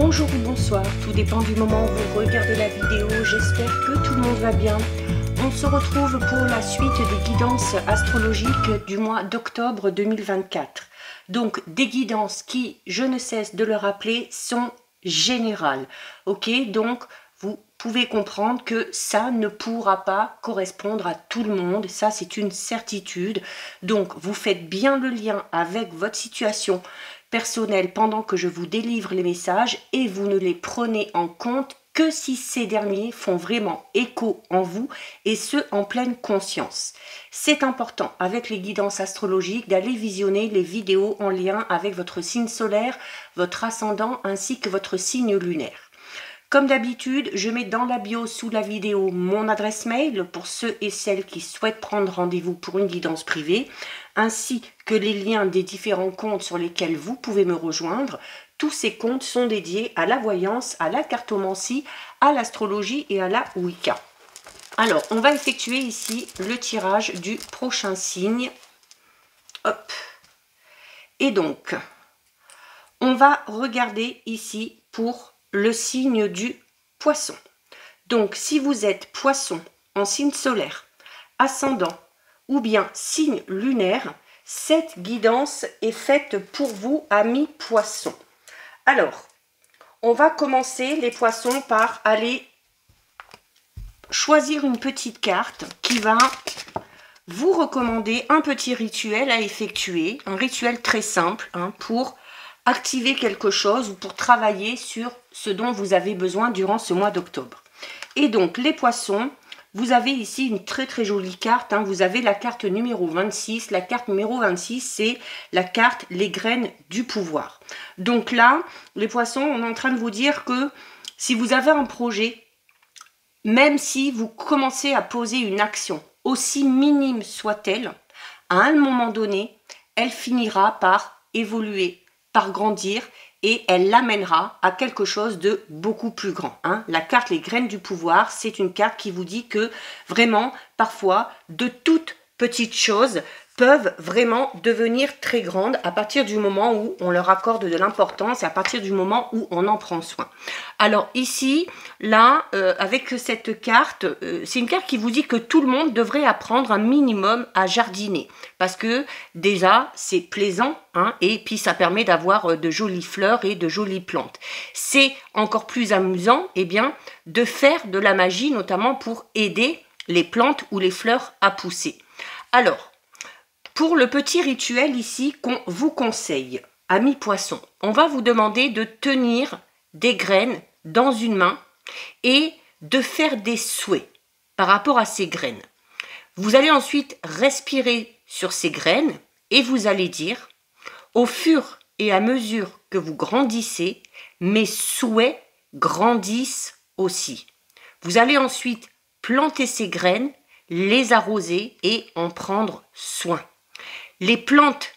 Bonjour ou bonsoir, tout dépend du moment où vous regardez la vidéo, j'espère que tout le monde va bien. On se retrouve pour la suite des guidances astrologiques du mois d'octobre 2024. Donc des guidances qui, je ne cesse de le rappeler, sont générales. Ok, donc vous pouvez comprendre que ça ne pourra pas correspondre à tout le monde, ça c'est une certitude. Donc vous faites bien le lien avec votre situation personnelle pendant que je vous délivre les messages et vous ne les prenez en compte que si ces derniers font vraiment écho en vous et ce en pleine conscience. C'est important avec les guidances astrologiques d'aller visionner les vidéos en lien avec votre signe solaire, votre ascendant ainsi que votre signe lunaire. Comme d'habitude, je mets dans la bio sous la vidéo mon adresse mail pour ceux et celles qui souhaitent prendre rendez-vous pour une guidance privée, ainsi que les liens des différents comptes sur lesquels vous pouvez me rejoindre. Tous ces comptes sont dédiés à la voyance, à la cartomancie, à l'astrologie et à la Wicca. Alors, on va effectuer ici le tirage du prochain signe. Hop. Et donc, on va regarder ici pour le signe du poisson. Donc, si vous êtes poisson en signe solaire, ascendant ou bien signe lunaire, cette guidance est faite pour vous, amis poissons. Alors, on va commencer les poissons par aller choisir une petite carte qui va vous recommander un petit rituel à effectuer, un rituel très simple pour activer quelque chose ou pour travailler sur ce dont vous avez besoin durant ce mois d'octobre. Et donc les poissons, vous avez ici une très jolie carte, vous avez la carte numéro 26, la carte numéro 26 c'est la carte les graines du pouvoir. Donc là, les poissons, on est en train de vous dire que si vous avez un projet, même si vous commencez à poser une action, aussi minime soit-elle, à un moment donné, elle finira par évoluer, par grandir et elle l'amènera à quelque chose de beaucoup plus grand. La carte les graines du pouvoir, c'est une carte qui vous dit que vraiment, parfois, de toutes petites choses peuvent vraiment devenir très grandes à partir du moment où on leur accorde de l'importance et à partir du moment où on en prend soin. Alors ici, là, avec cette carte, c'est une carte qui vous dit que tout le monde devrait apprendre un minimum à jardiner. Parce que déjà, c'est plaisant, et puis ça permet d'avoir de jolies fleurs et de jolies plantes. C'est encore plus amusant, de faire de la magie, notamment pour aider les plantes ou les fleurs à pousser. Alors, pour le petit rituel ici qu'on vous conseille, amis poissons, on va vous demander de tenir des graines dans une main et de faire des souhaits par rapport à ces graines. Vous allez ensuite respirer sur ces graines et vous allez dire, au fur et à mesure que vous grandissez, mes souhaits grandissent aussi. Vous allez ensuite planter ces graines, les arroser et en prendre soin. Les plantes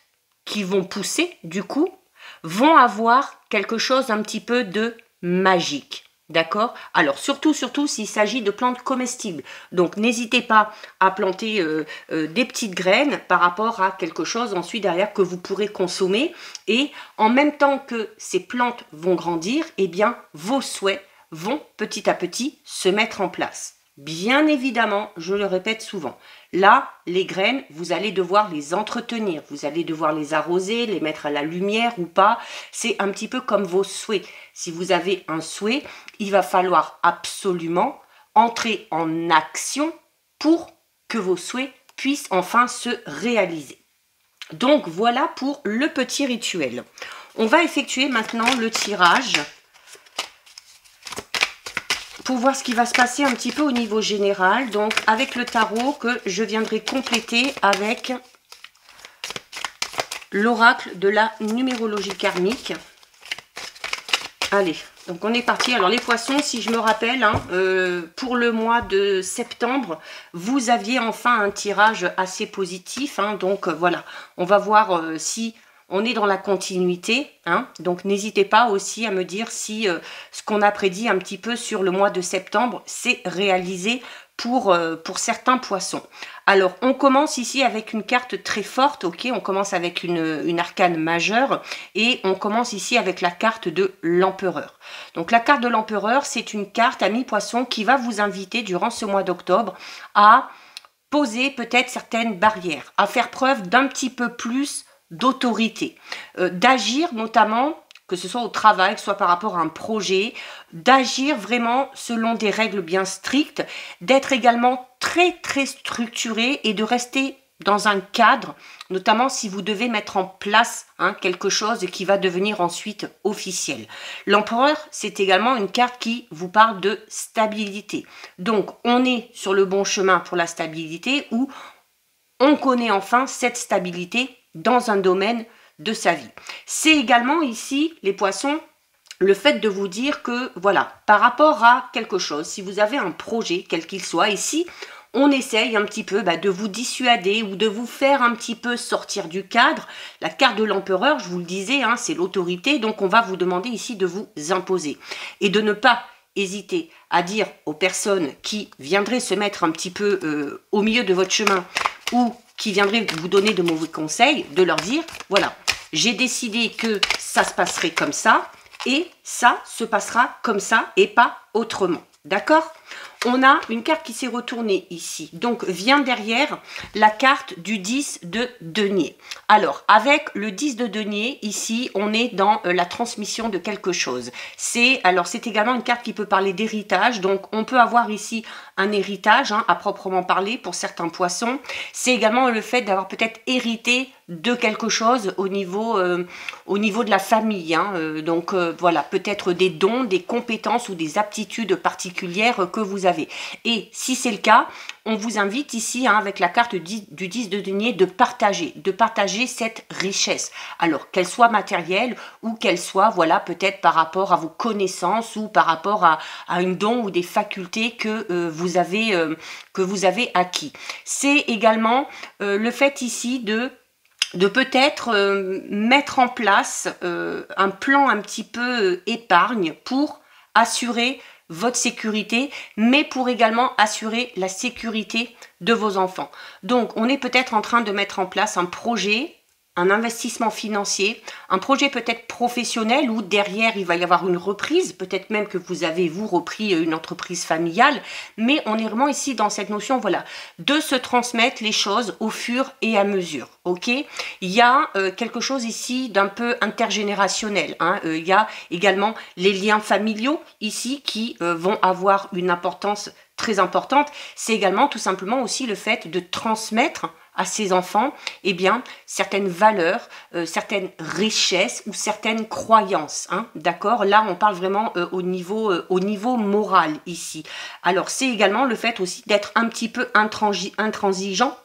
qui vont pousser, du coup, vont avoir quelque chose un petit peu de magique. D'accord? Alors, surtout s'il s'agit de plantes comestibles. Donc, n'hésitez pas à planter des petites graines par rapport à quelque chose ensuite derrière que vous pourrez consommer. Et en même temps que ces plantes vont grandir, vos souhaits vont petit à petit se mettre en place. Bien évidemment, je le répète souvent, là, les graines, vous allez devoir les entretenir, vous allez devoir les arroser, les mettre à la lumière ou pas. C'est un petit peu comme vos souhaits. Si vous avez un souhait, il va falloir absolument entrer en action pour que vos souhaits puissent enfin se réaliser. Donc, voilà pour le petit rituel. On va effectuer maintenant le tirage pour voir ce qui va se passer un petit peu au niveau général, donc avec le tarot que je viendrai compléter avec l'oracle de la numérologie karmique. Allez, donc on est parti. Alors les poissons, si je me rappelle, pour le mois de septembre, vous aviez enfin un tirage assez positif, donc voilà, on va voir si on est dans la continuité, hein, donc n'hésitez pas aussi à me dire si ce qu'on a prédit un petit peu sur le mois de septembre s'est réalisé pour certains poissons. Alors, on commence ici avec une carte très forte, ok, on commence avec une arcane majeure, et on commence ici avec la carte de l'empereur. Donc, la carte de l'empereur, c'est une carte, ami poisson, qui va vous inviter durant ce mois d'octobre à poser peut-être certaines barrières, à faire preuve d'un petit peu plus d'autorité, d'agir notamment, que ce soit au travail, que ce soit par rapport à un projet, d'agir vraiment selon des règles bien strictes, d'être également très structuré et de rester dans un cadre, notamment si vous devez mettre en place quelque chose qui va devenir ensuite officiel. L'empereur, c'est également une carte qui vous parle de stabilité. Donc, on est sur le bon chemin pour la stabilité où on connaît enfin cette stabilité dans un domaine de sa vie. C'est également ici, les poissons, le fait de vous dire que, voilà, par rapport à quelque chose, si vous avez un projet, quel qu'il soit, ici, on essaye un petit peu de vous dissuader ou de vous faire un petit peu sortir du cadre. La carte de l'empereur, je vous le disais, c'est l'autorité, donc on va vous demander ici de vous imposer. Et de ne pas hésiter à dire aux personnes qui viendraient se mettre un petit peu au milieu de votre chemin ou qui viendraient vous donner de mauvais conseils, de leur dire, voilà, j'ai décidé que ça se passerait comme ça et ça se passera comme ça et pas autrement. D'accord? On a une carte qui s'est retournée ici. Donc, vient derrière la carte du 10 de denier. Alors, avec le 10 de denier, ici, on est dans la transmission de quelque chose. C'est également une carte qui peut parler d'héritage. Donc, on peut avoir ici un héritage, à proprement parler, pour certains poissons. C'est également le fait d'avoir peut-être hérité de quelque chose au niveau de la famille. Donc, voilà, peut-être des dons, des compétences ou des aptitudes particulières que vous avez. Et si c'est le cas, on vous invite ici, avec la carte du 10 de denier, de partager cette richesse. Alors, qu'elle soit matérielle ou qu'elle soit, voilà, peut-être par rapport à vos connaissances ou par rapport à une don ou des facultés que vous avez acquis. C'est également le fait ici de peut-être mettre en place un plan un petit peu épargne pour assurer votre sécurité, mais pour également assurer la sécurité de vos enfants. Donc, on est peut-être en train de mettre en place un projet, un investissement financier, un projet peut-être professionnel où derrière il va y avoir une reprise, peut-être même que vous avez repris une entreprise familiale, mais on est vraiment ici dans cette notion, voilà, de se transmettre les choses au fur et à mesure, ok? Il y a quelque chose ici d'un peu intergénérationnel, il y a également les liens familiaux ici qui vont avoir une importance très importante. C'est également tout simplement aussi le fait de transmettre à ses enfants, certaines valeurs, certaines richesses ou certaines croyances. D'accord? Là, on parle vraiment au niveau moral ici. Alors, c'est également le fait aussi d'être un petit peu intransigeant,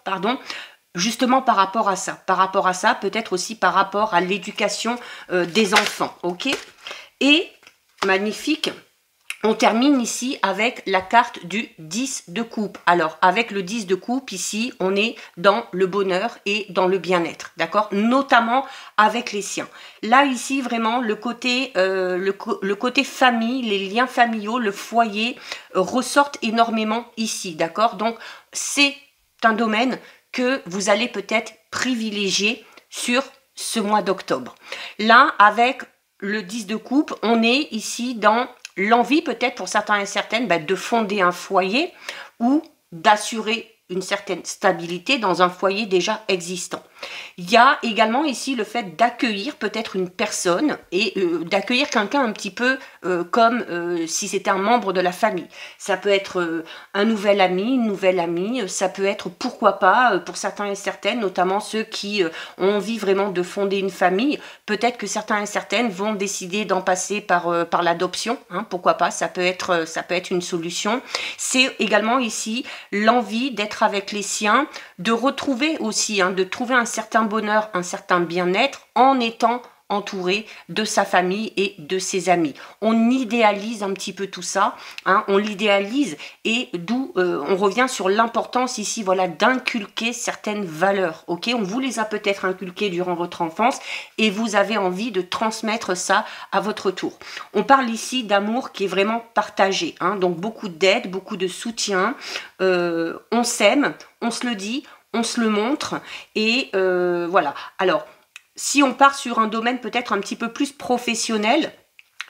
justement par rapport à ça, peut-être aussi par rapport à l'éducation des enfants. Ok? Et, magnifique. On termine ici avec la carte du 10 de coupe. Alors, avec le 10 de coupe, ici, on est dans le bonheur et dans le bien-être, d'accord? Notamment avec les siens. Là, ici, vraiment, le côté famille, les liens familiaux, le foyer ressortent énormément ici, d'accord? Donc, c'est un domaine que vous allez peut-être privilégier sur ce mois d'octobre. Là, avec le 10 de coupe, on est ici dans l'envie peut-être pour certains et certaines de fonder un foyer ou d'assurer une certaine stabilité dans un foyer déjà existant. Il y a également ici le fait d'accueillir peut-être une personne et d'accueillir quelqu'un un petit peu comme si c'était un membre de la famille. Ça peut être un nouvel ami, une nouvelle amie, ça peut être pourquoi pas pour certains et certaines, notamment ceux qui ont envie vraiment de fonder une famille. Peut-être que certains et certaines vont décider d'en passer par l'adoption, pourquoi pas, ça peut être une solution. C'est également ici l'envie d'être avec les siens, de retrouver aussi, de trouver un certain bonheur, un certain bien-être en étant entouré de sa famille et de ses amis. On idéalise un petit peu tout ça, hein, on l'idéalise et d'où on revient sur l'importance ici, voilà, d'inculquer certaines valeurs, ok? On vous les a peut-être inculquées durant votre enfance et vous avez envie de transmettre ça à votre tour. On parle ici d'amour qui est vraiment partagé, hein, donc beaucoup d'aide, beaucoup de soutien, on s'aime, on se le dit, on se le montre et voilà. Alors, si on part sur un domaine peut-être un petit peu plus professionnel,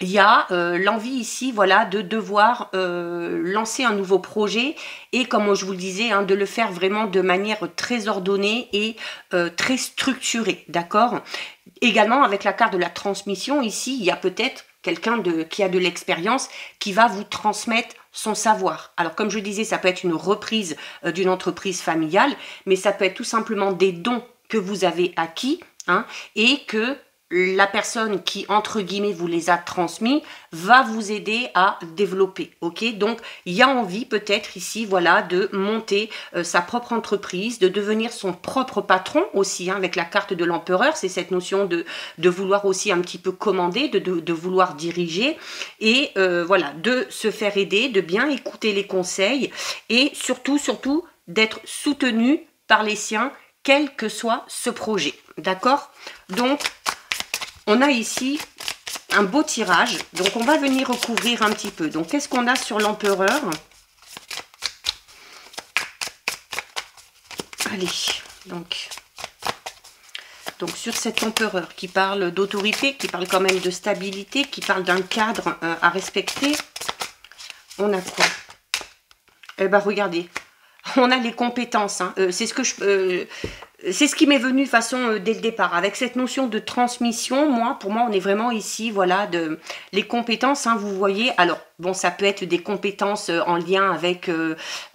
il y a l'envie ici, voilà, de devoir lancer un nouveau projet et comme je vous le disais, hein, de le faire vraiment de manière très ordonnée et très structurée, d'accord? Également avec la carte de la transmission, ici, il y a peut-être quelqu'un qui a de l'expérience qui va vous transmettre son savoir. Alors comme je disais, ça peut être une reprise d'une entreprise familiale, mais ça peut être tout simplement des dons que vous avez acquis, hein, et que la personne qui, entre guillemets, vous les a transmis, va vous aider à développer, ok? Donc, il y a envie peut-être ici, voilà, de monter sa propre entreprise, de devenir son propre patron aussi, hein, avec la carte de l'empereur, c'est cette notion de vouloir aussi un petit peu commander, de vouloir diriger, et voilà, de se faire aider, de bien écouter les conseils, et surtout, d'être soutenu par les siens, quel que soit ce projet, d'accord? Donc, on a ici un beau tirage, donc on va venir recouvrir un petit peu. Donc qu'est-ce qu'on a sur l'empereur? Allez, donc sur cet empereur qui parle d'autorité, qui parle quand même de stabilité, qui parle d'un cadre à respecter, on a quoi? Eh ben regardez, on a les compétences, hein. C'est ce qui m'est venu de façon dès le départ. Avec cette notion de transmission, pour moi, on est vraiment ici, voilà, les compétences, hein, vous voyez. Alors, bon, ça peut être des compétences en lien avec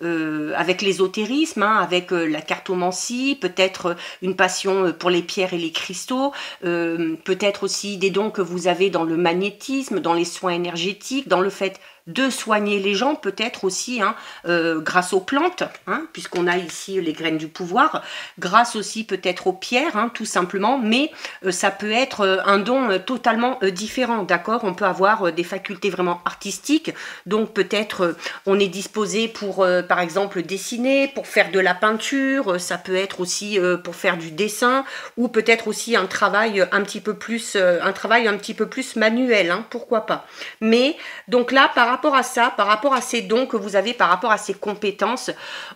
l'ésotérisme, hein, avec la cartomancie, peut-être une passion pour les pierres et les cristaux, peut-être aussi des dons que vous avez dans le magnétisme, dans les soins énergétiques, dans le fait de soigner les gens, peut-être aussi, hein, grâce aux plantes, hein, puisqu'on a ici les graines du pouvoir, grâce aussi peut-être aux pierres, hein, tout simplement, mais ça peut être un don totalement différent, d'accord? On peut avoir des facultés vraiment artistiques, donc peut-être on est disposé pour, par exemple, dessiner, pour faire de la peinture, ça peut être aussi pour faire du dessin, ou peut-être aussi un travail un petit peu plus manuel, hein, pourquoi pas. Mais, donc là, par rapport à ça, par rapport à ces dons que vous avez, par rapport à ces compétences,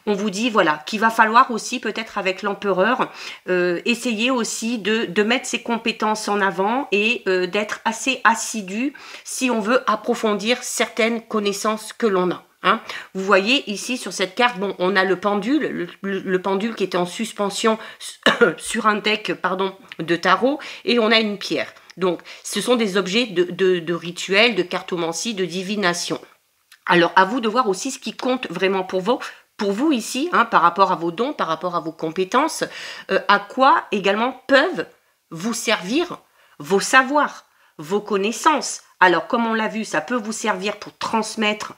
on vous dit, voilà, qu'il va falloir aussi, peut-être avec l'empereur, essayer aussi de mettre ses compétences en avant et d'être assez assidu si on veut approfondir certaines connaissances que l'on a. Hein. Vous voyez ici sur cette carte, bon, on a le pendule, le pendule qui était en suspension sur un deck, de tarot, et on a une pierre. Donc, ce sont des objets de rituel, de cartomancie, de divination. Alors, à vous de voir aussi ce qui compte vraiment pour vous ici, hein, par rapport à vos dons, par rapport à vos compétences, à quoi également peuvent vous servir vos savoirs, vos connaissances. Alors, comme on l'a vu, ça peut vous servir pour transmettre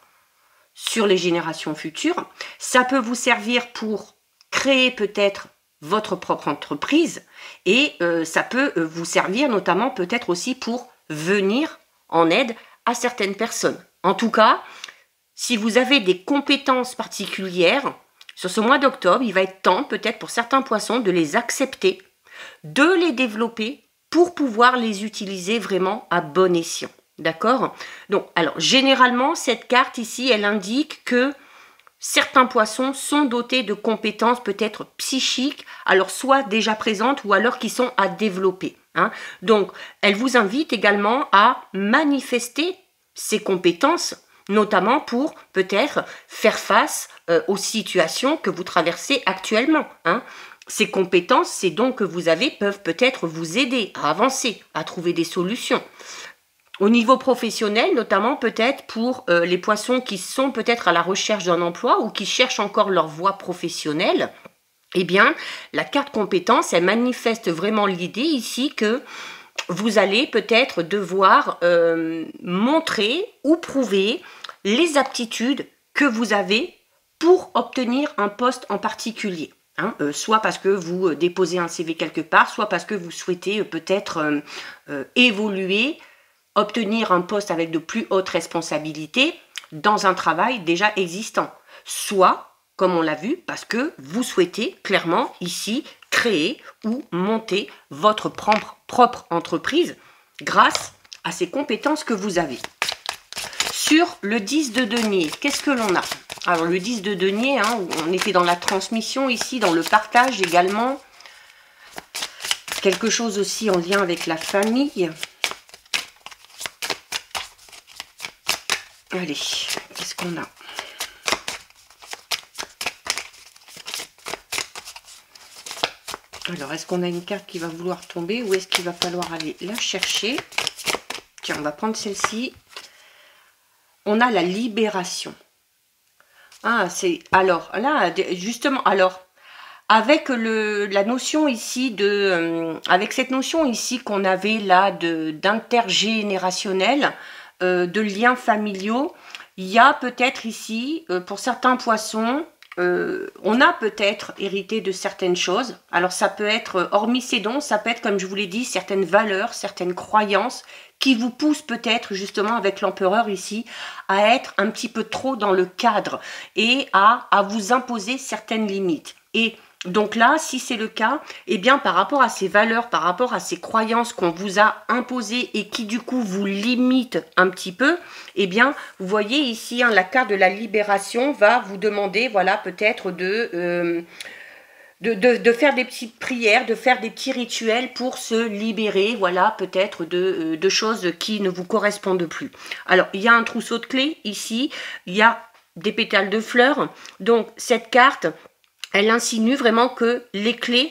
sur les générations futures. Ça peut vous servir pour créer peut-être votre propre entreprise et ça peut vous servir notamment peut-être aussi pour venir en aide à certaines personnes. En tout cas, si vous avez des compétences particulières, sur ce mois d'octobre, il va être temps peut-être pour certains poissons de les accepter, de les développer pour pouvoir les utiliser vraiment à bon escient. D'accord? Donc, alors, généralement, cette carte ici, elle indique que certains poissons sont dotés de compétences peut-être psychiques, alors soit déjà présentes ou alors qui sont à développer. Hein. Donc, elle vous invite également à manifester ces compétences, notamment pour peut-être faire face aux situations que vous traversez actuellement. Hein. Ces compétences, ces dons que vous avez peuvent peut-être vous aider à avancer, à trouver des solutions. Au niveau professionnel, notamment peut-être pour les poissons qui sont peut-être à la recherche d'un emploi ou qui cherchent encore leur voie professionnelle, eh bien, la carte compétence, elle manifeste vraiment l'idée ici que vous allez peut-être devoir montrer ou prouver les aptitudes que vous avez pour obtenir un poste en particulier. Hein, soit parce que vous déposez un CV quelque part, soit parce que vous souhaitez peut-être évoluer, obtenir un poste avec de plus hautes responsabilités dans un travail déjà existant. Soit, comme on l'a vu, parce que vous souhaitez clairement ici créer ou monter votre propre entreprise grâce à ces compétences que vous avez. Sur le 10 de denier, qu'est-ce que l'on a? Alors le 10 de denier, hein, on était dans la transmission ici, dans le partage également. Quelque chose aussi en lien avec la famille. Allez, qu'est-ce qu'on a? Alors, est-ce qu'on a une carte qui va vouloir tomber ou est-ce qu'il va falloir aller la chercher? Tiens, on va prendre celle-ci. On a la libération. Ah, c'est... Alors, là, justement, alors, avec la notion ici de... avec cette notion ici qu'on avait là d'intergénérationnel, de liens familiaux, il y a peut-être ici, pour certains poissons, on a peut-être hérité de certaines choses. Alors ça peut être, hormis ces dons, ça peut être, comme je vous l'ai dit, certaines valeurs, certaines croyances qui vous poussent peut-être justement avec l'empereur ici à être un petit peu trop dans le cadre et à vous imposer certaines limites. Et donc là, si c'est le cas, eh bien par rapport à ces valeurs, par rapport à ces croyances qu'on vous a imposées et qui du coup vous limitent un petit peu, eh bien vous voyez ici, hein, la carte de la libération va vous demander, voilà, peut-être de faire des petites prières, de faire des petits rituels pour se libérer, voilà, peut-être de choses qui ne vous correspondent plus. Alors, il y a un trousseau de clés ici, il y a des pétales de fleurs, donc cette carte, elle insinue vraiment que les clés,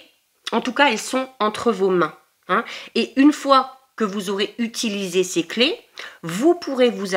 en tout cas, elles sont entre vos mains. Hein, et une fois que vous aurez utilisé ces clés, vous pourrez vous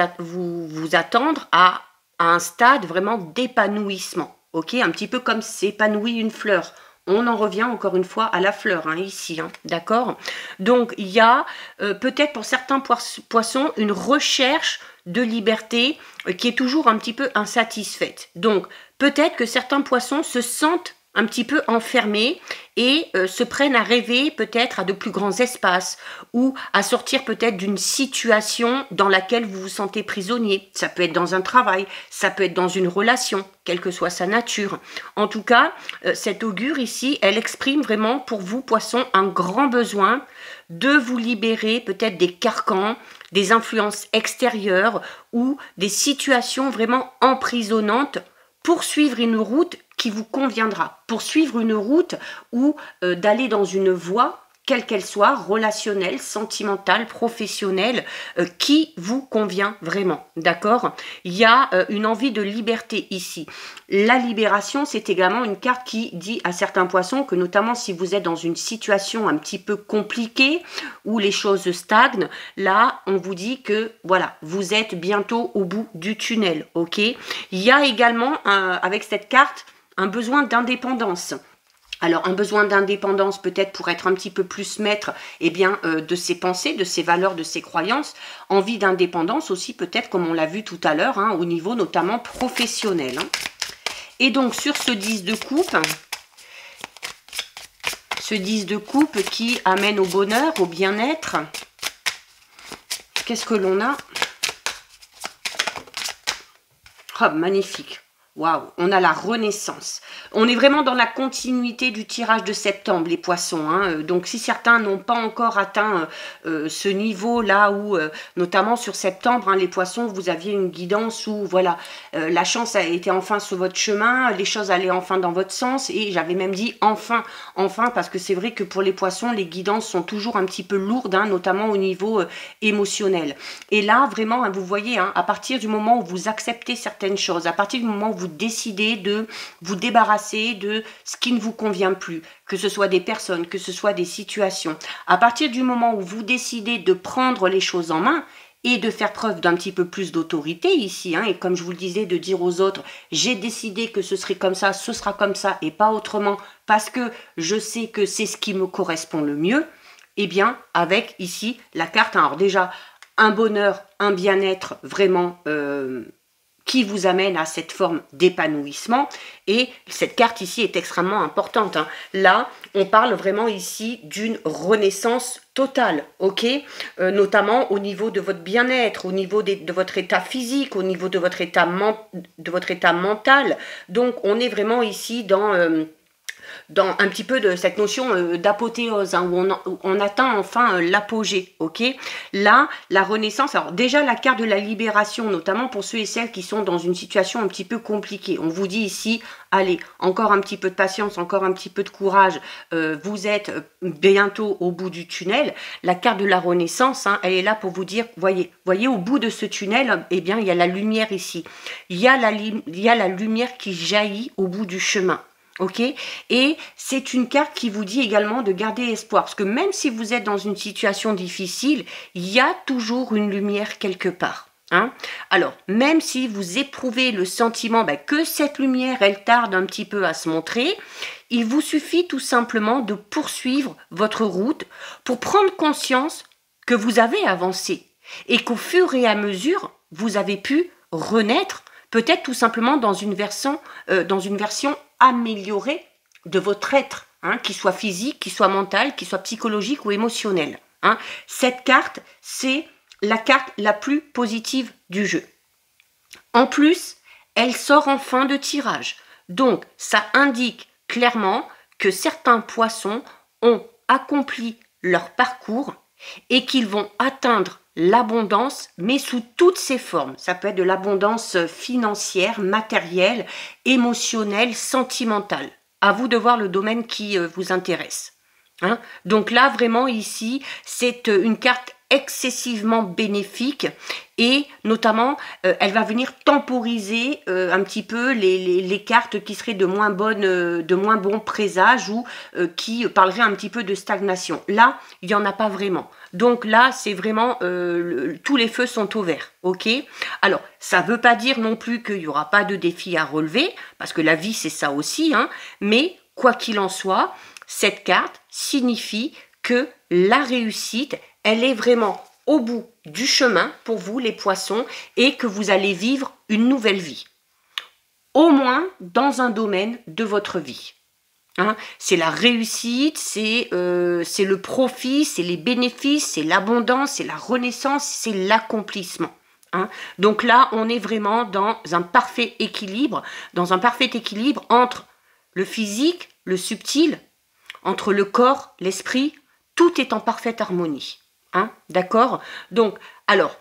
attendre à un stade vraiment d'épanouissement. Ok, un petit peu comme s'épanouit une fleur. On en revient encore une fois à la fleur, hein, ici, hein, d'accord? Donc, il y a peut-être pour certains poissons une recherche de liberté qui est toujours un petit peu insatisfaite. Donc, peut-être que certains poissons se sentent un petit peu enfermés et se prennent à rêver peut-être à de plus grands espaces ou à sortir peut-être d'une situation dans laquelle vous vous sentez prisonnier. Ça peut être dans un travail, ça peut être dans une relation, quelle que soit sa nature. En tout cas, cette augure ici, elle exprime vraiment pour vous, poissons, un grand besoin de vous libérer peut-être des carcans, des influences extérieures ou des situations vraiment emprisonnantes pour suivre une route qui vous conviendra, pour suivre une route ou d'aller dans une voie, quelle qu'elle soit, relationnelle, sentimentale, professionnelle, qui vous convient vraiment, d'accord? Il y a une envie de liberté ici. La libération, c'est également une carte qui dit à certains poissons que notamment si vous êtes dans une situation un petit peu compliquée, où les choses stagnent, là, on vous dit que, voilà, vous êtes bientôt au bout du tunnel, ok? Il y a également, avec cette carte, un besoin d'indépendance. Alors, un besoin d'indépendance peut-être pour être un petit peu plus maître de ses pensées, de ses valeurs, de ses croyances. Envie d'indépendance aussi peut-être, comme on l'a vu tout à l'heure, hein, au niveau notamment professionnel. Hein. Et donc, sur ce 10 de coupe, ce 10 de coupe qui amène au bonheur, au bien-être, qu'est-ce que l'on a? Oh, magnifique! Waouh, on a la renaissance. On est vraiment dans la continuité du tirage de septembre, les poissons. Hein. Donc, si certains n'ont pas encore atteint ce niveau-là où, notamment sur septembre, hein, les poissons, vous aviez une guidance où, voilà, la chance a été enfin sur votre chemin, les choses allaient enfin dans votre sens. Et j'avais même dit enfin, parce que c'est vrai que pour les poissons, les guidances sont toujours un petit peu lourdes, hein, notamment au niveau émotionnel. Et là, vraiment, hein, vous voyez, hein, à partir du moment où vous acceptez certaines choses, à partir du moment où vous décidez de vous débarrasser de ce qui ne vous convient plus, que ce soit des personnes, que ce soit des situations. À partir du moment où vous décidez de prendre les choses en main et de faire preuve d'un petit peu plus d'autorité ici, hein, et comme je vous le disais, de dire aux autres, j'ai décidé que ce serait comme ça, ce sera comme ça et pas autrement, parce que je sais que c'est ce qui me correspond le mieux, eh bien, avec ici la carte, alors déjà, un bonheur, un bien-être vraiment qui vous amène à cette forme d'épanouissement. Et cette carte ici est extrêmement importante, hein. Là, on parle vraiment ici d'une renaissance totale, ok, notamment au niveau de votre bien-être, au niveau de votre état physique, au niveau de votre état mental. Donc, on est vraiment ici dans un petit peu de cette notion d'apothéose, hein, où on atteint enfin l'apogée, ok. Là, la renaissance, alors déjà la carte de la libération, notamment pour ceux et celles qui sont dans une situation un petit peu compliquée. On vous dit ici, allez, encore un petit peu de patience, encore un petit peu de courage, vous êtes bientôt au bout du tunnel. La carte de la renaissance, hein, elle est là pour vous dire, voyez, au bout de ce tunnel, eh bien, il y a la lumière ici. Il y a la lumière qui jaillit au bout du chemin. Ok, et c'est une carte qui vous dit également de garder espoir, parce que même si vous êtes dans une situation difficile, il y a toujours une lumière quelque part. Hein. Alors, même si vous éprouvez le sentiment que cette lumière, elle tarde un petit peu à se montrer, il vous suffit tout simplement de poursuivre votre route pour prendre conscience que vous avez avancé et qu'au fur et à mesure, vous avez pu renaître, peut-être tout simplement dans une version améliorée de votre être, hein, qu'il soit physique, qu'il soit mental, qu'il soit psychologique ou émotionnel. Hein. Cette carte, c'est la carte la plus positive du jeu. En plus, elle sort en fin de tirage. Donc, ça indique clairement que certains poissons ont accompli leur parcours et qu'ils vont atteindre l'abondance, mais sous toutes ses formes. Ça peut être de l'abondance financière, matérielle, émotionnelle, sentimentale. À vous de voir le domaine qui vous intéresse. Hein. Donc là, vraiment ici, c'est une carte excessivement bénéfique et notamment elle va venir temporiser un petit peu les cartes qui seraient de moins bons présages ou qui parleraient un petit peu de stagnation. Là, il n'y en a pas vraiment. Donc là, c'est vraiment tous les feux sont au vert, ok. Alors, ça ne veut pas dire non plus qu'il n'y aura pas de défis à relever, parce que la vie, c'est ça aussi, hein, mais quoi qu'il en soit, cette carte signifie que la réussite, elle est vraiment au bout du chemin pour vous, les poissons, et que vous allez vivre une nouvelle vie. Au moins dans un domaine de votre vie. Hein, c'est la réussite, c'est le profit, c'est les bénéfices, c'est l'abondance, c'est la renaissance, c'est l'accomplissement. Hein. Donc là, on est vraiment dans un parfait équilibre, entre le physique, le subtil, entre le corps, l'esprit, tout est en parfaite harmonie. Hein, d'accord? Donc, alors,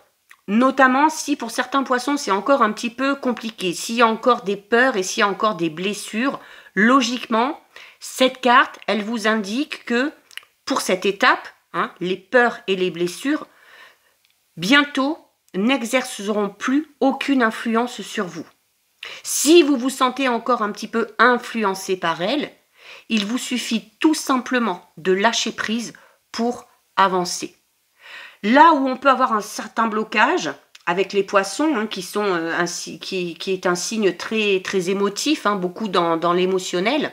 notamment si pour certains poissons, c'est encore un petit peu compliqué, s'il y a encore des peurs et s'il y a encore des blessures, logiquement, cette carte, elle vous indique que pour cette étape, hein, les peurs et les blessures, bientôt, n'exerceront plus aucune influence sur vous. Si vous vous sentez encore un petit peu influencé par elles, il vous suffit tout simplement de lâcher prise pour avancer. Là où on peut avoir un certain blocage avec les poissons, hein, qui est un signe très, très émotif, hein, beaucoup dans l'émotionnel,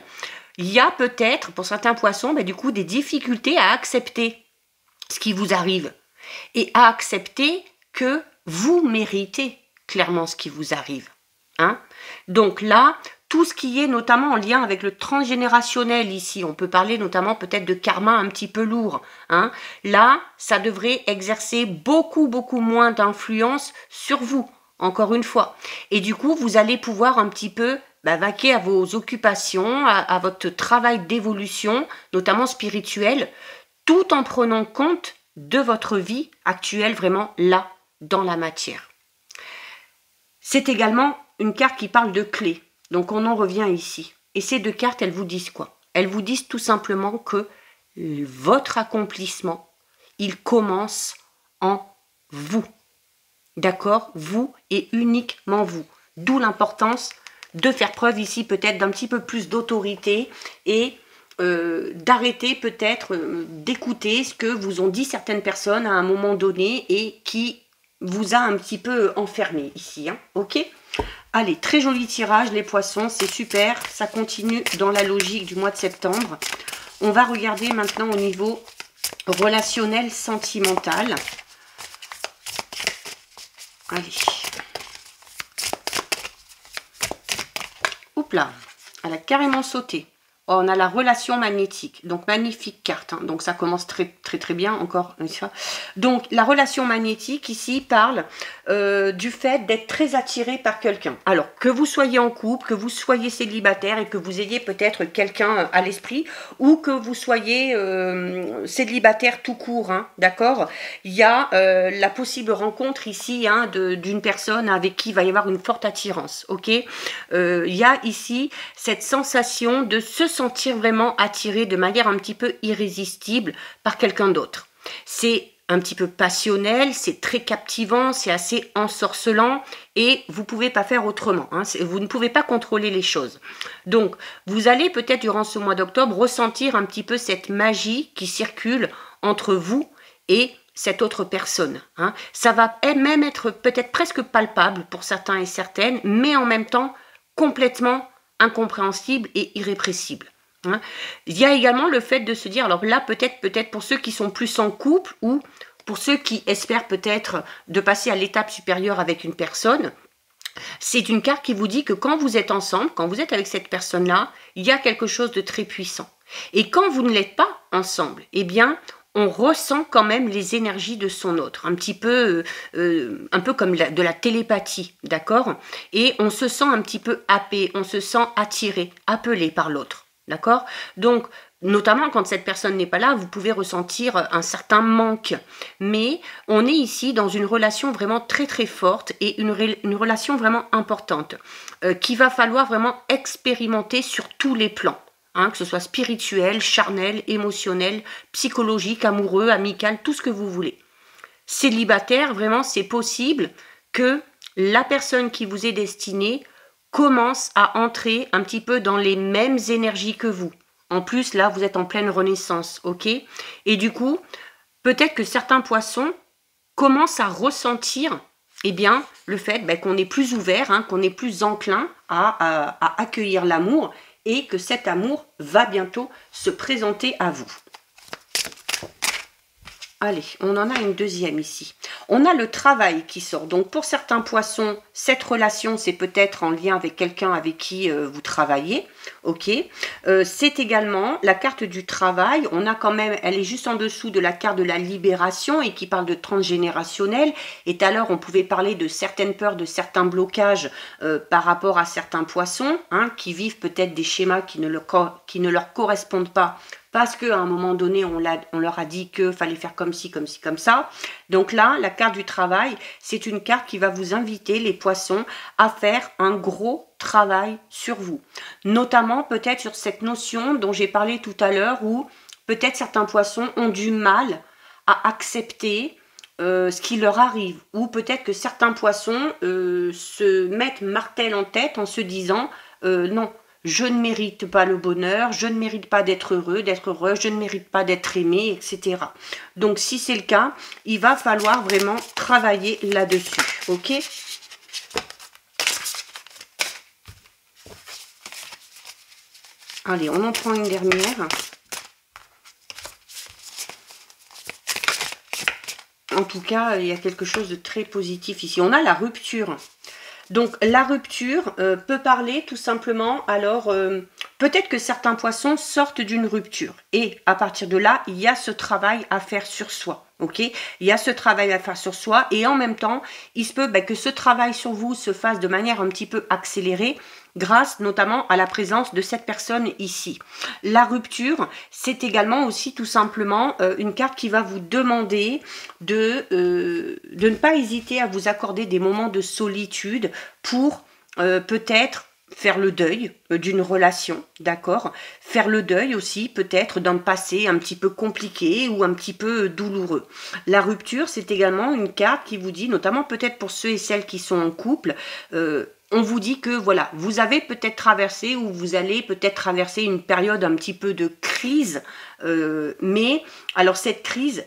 il y a peut-être pour certains poissons du coup des difficultés à accepter ce qui vous arrive et à accepter que vous méritez clairement ce qui vous arrive. Hein. Donc là, tout ce qui est notamment en lien avec le transgénérationnel ici, on peut parler notamment peut-être de karma un petit peu lourd. Hein. Là, ça devrait exercer beaucoup, beaucoup moins d'influence sur vous, encore une fois. Et du coup, vous allez pouvoir un petit peu vaquer à vos occupations, à votre travail d'évolution, notamment spirituel, tout en prenant compte de votre vie actuelle, vraiment là, dans la matière. C'est également une carte qui parle de clés. Donc on en revient ici. Et ces deux cartes, elles vous disent quoi? Elles vous disent tout simplement que votre accomplissement, il commence en vous. D'accord? Vous et uniquement vous. D'où l'importance de faire preuve ici peut-être d'un petit peu plus d'autorité et d'arrêter peut-être d'écouter ce que vous ont dit certaines personnes à un moment donné et qui vous a un petit peu enfermé ici. Hein, ok? Allez, très joli tirage les poissons, c'est super. Ça continue dans la logique du mois de septembre. On va regarder maintenant au niveau relationnel, sentimental. Allez. Hop là, elle a carrément sauté. Oh, on a la relation magnétique, donc magnifique carte, hein. Donc ça commence très bien encore une fois. Donc la relation magnétique ici parle du fait d'être très attiré par quelqu'un. Alors que vous soyez en couple, que vous soyez célibataire et que vous ayez peut-être quelqu'un à l'esprit, ou que vous soyez célibataire tout court, hein, d'accord. Il y a la possible rencontre ici, hein, d'une personne avec qui il va y avoir une forte attirance, ok. Il y a ici cette sensation de se sentir vraiment attiré de manière un petit peu irrésistible par quelqu'un d'autre. C'est un petit peu passionnel, c'est très captivant, c'est assez ensorcelant et vous ne pouvez pas faire autrement, hein. Vous ne pouvez pas contrôler les choses. Donc, vous allez peut-être durant ce mois d'octobre ressentir un petit peu cette magie qui circule entre vous et cette autre personne, hein. Ça va même être peut-être presque palpable pour certains et certaines, mais en même temps complètement incompréhensible et irrépressible, hein. Il y a également le fait de se dire, alors là peut-être pour ceux qui sont plus en couple ou pour ceux qui espèrent peut-être de passer à l'étape supérieure avec une personne, c'est une carte qui vous dit que quand vous êtes ensemble, quand vous êtes avec cette personne-là, il y a quelque chose de très puissant. Et quand vous ne l'êtes pas ensemble, eh bien, on ressent quand même les énergies de son autre, un peu comme de la télépathie, d'accord. Et on se sent un petit peu happé, on se sent attiré, appelé par l'autre, d'accord. Donc, notamment quand cette personne n'est pas là, vous pouvez ressentir un certain manque. Mais on est ici dans une relation vraiment très forte et une relation vraiment importante qu'il va falloir vraiment expérimenter sur tous les plans. Hein, que ce soit spirituel, charnel, émotionnel, psychologique, amoureux, amical, tout ce que vous voulez. Célibataire, vraiment, c'est possible que la personne qui vous est destinée commence à entrer un petit peu dans les mêmes énergies que vous. En plus, là, vous êtes en pleine renaissance, ok? Et du coup, peut-être que certains poissons commencent à ressentir, eh bien, le fait qu'on est plus ouvert, hein, qu'on est plus enclin à accueillir l'amour, et que cet amour va bientôt se présenter à vous. Allez, on en a une deuxième ici. On a le travail qui sort. Donc, pour certains poissons, cette relation, c'est peut-être en lien avec quelqu'un avec qui vous travaillez. Ok. C'est également la carte du travail. On a quand même, elle est juste en dessous de la carte de la libération et qui parle de transgénérationnel. Et tout à l'heure, on pouvait parler de certaines peurs, de certains blocages par rapport à certains poissons, hein, qui vivent peut-être des schémas qui ne leur correspondent pas. Parce qu'à un moment donné, on leur a dit qu'il fallait faire comme ci, comme ça. Donc là, la carte du travail, c'est une carte qui va vous inviter, les poissons, à faire un gros travail sur vous. Notamment peut-être sur cette notion dont j'ai parlé tout à l'heure, où peut-être certains poissons ont du mal à accepter ce qui leur arrive. Ou peut-être que certains poissons se mettent martel en tête en se disant non. Je ne mérite pas le bonheur, je ne mérite pas d'être heureux, d'être heureuse, je ne mérite pas d'être aimé, etc. Donc, si c'est le cas, il va falloir vraiment travailler là-dessus, ok? Allez, on en prend une dernière. En tout cas, il y a quelque chose de très positif ici. On a la rupture. Donc, la rupture peut parler tout simplement, alors, peut-être que certains poissons sortent d'une rupture. Et à partir de là, il y a ce travail à faire sur soi. Ok, il y a ce travail à faire sur soi. Et en même temps, il se peut que ce travail sur vous se fasse de manière un petit peu accélérée, grâce notamment à la présence de cette personne ici. La rupture, c'est également aussi tout simplement une carte qui va vous demander de ne pas hésiter à vous accorder des moments de solitude pour peut-être faire le deuil d'une relation, d'accord? Faire le deuil aussi peut-être d'un passé un petit peu compliqué ou un petit peu douloureux. La rupture, c'est également une carte qui vous dit, notamment peut-être pour ceux et celles qui sont en couple, on vous dit que voilà, vous avez peut-être traversé ou vous allez peut-être traverser une période un petit peu de crise, mais alors cette crise,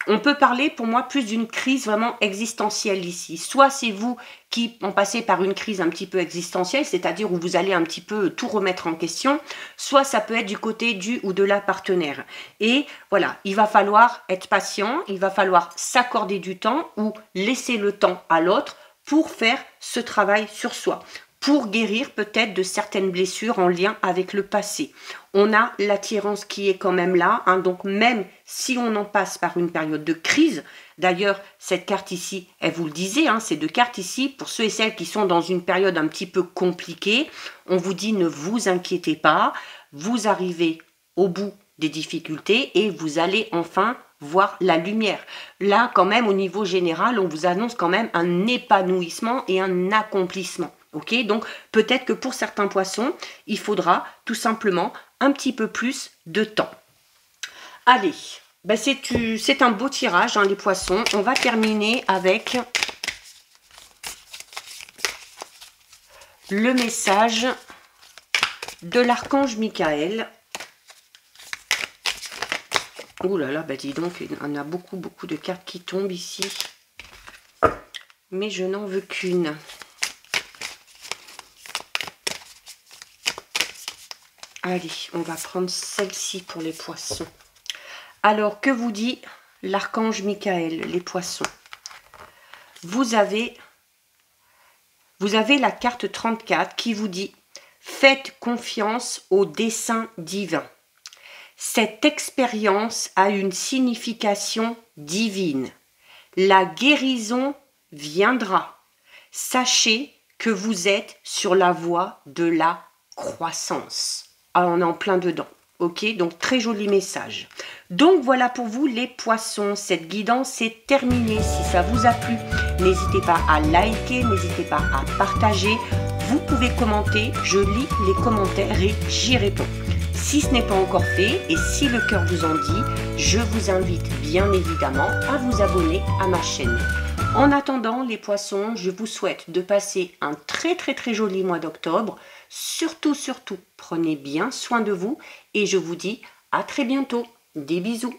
on peut parler pour moi plus d'une crise vraiment existentielle ici. Soit c'est vous qui en passez par une crise un petit peu existentielle, c'est-à-dire où vous allez un petit peu tout remettre en question, soit ça peut être du côté du ou de la partenaire. Et voilà, il va falloir être patient, il va falloir s'accorder du temps ou laisser le temps à l'autre pour faire ce travail sur soi, pour guérir peut-être de certaines blessures en lien avec le passé. On a l'attirance qui est quand même là, hein, donc même si on en passe par une période de crise, d'ailleurs cette carte ici, elle vous le disait, hein, ces deux cartes ici, pour ceux et celles qui sont dans une période un petit peu compliquée, on vous dit ne vous inquiétez pas, vous arrivez au bout des difficultés et vous allez enfin voir la lumière. Là, quand même, au niveau général, on vous annonce quand même un épanouissement et un accomplissement. Ok, donc peut-être que pour certains poissons, il faudra tout simplement un petit peu plus de temps. Allez, ben c'est un beau tirage, hein, les poissons. On va terminer avec le message de l'archange Michael. Ouh là là, bah dis donc, il y en a beaucoup de cartes qui tombent ici. Mais je n'en veux qu'une. Allez, on va prendre celle-ci pour les poissons. Alors, que vous dit l'archange Michael, les poissons? Vous avez la carte 34 qui vous dit « Faites confiance au dessein divin ». Cette expérience a une signification divine. La guérison viendra. Sachez que vous êtes sur la voie de la croissance. Ah, on est en plein dedans. Ok, donc très joli message. Donc voilà pour vous les poissons. Cette guidance est terminée. Si ça vous a plu, n'hésitez pas à liker, n'hésitez pas à partager. Vous pouvez commenter, je lis les commentaires et j'y réponds. Si ce n'est pas encore fait et si le cœur vous en dit, je vous invite bien évidemment à vous abonner à ma chaîne. En attendant les poissons, je vous souhaite de passer un très joli mois d'octobre. Surtout, prenez bien soin de vous et je vous dis à très bientôt. Des bisous.